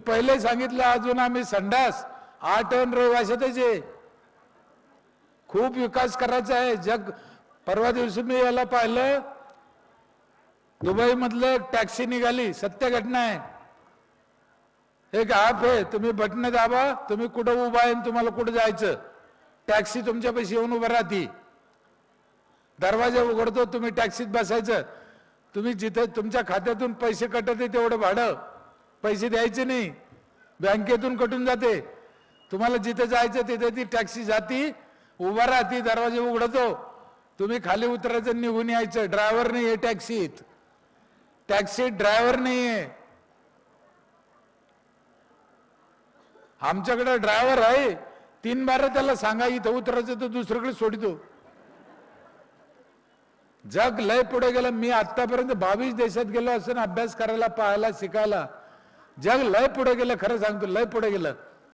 पहिले सांगितलं, अजून आम्ही संडास 8 टन रहिवाशातच आहे. खूप विकास करायचा आहे. जग परवा दिवशी मी याला पाहिलं, दुबई मधलं टॅक्सी निघाली, सत्य घटना आहे. एक ऍप आहे, तुम्ही बटन दाबा, तुम्ही कुठं उभा आहे तुम्हाला कुठं जायचं, टॅक्सी तुमच्यापाशी येऊन उभं राहती. दरवाजा उघडतो, तुम्ही टॅक्सीत बसायचं. तुम्ही जिथे तुमच्या खात्यातून पैसे कटते तेवढं भाडं, पैसे द्यायचे नाही, बँकेतून कटून जाते. तुम्हाला जिथे जायचं तिथे ती टॅक्सी जाती, उभा राहती, दरवाजा उघडतो, तुम्ही खाली उतरायचं, निघून यायचं. ड्रायव्हर नाही आहे टॅक्सीत, टॅक्सीत ड्रायव्हर नाही आहे. आमच्याकडे ड्रायव्हर आहे, 3 बार त्याला सांगा इथं उतरायचं तर दुसरीकडे सोडितो. जग लय पुढे गेलं. मी आतापर्यंत 22 देशात गेलो असं अभ्यास करायला, पाहायला, शिकायला. जग लय पुढे गेलं, खरं सांगतो, लय पुढे गेलं.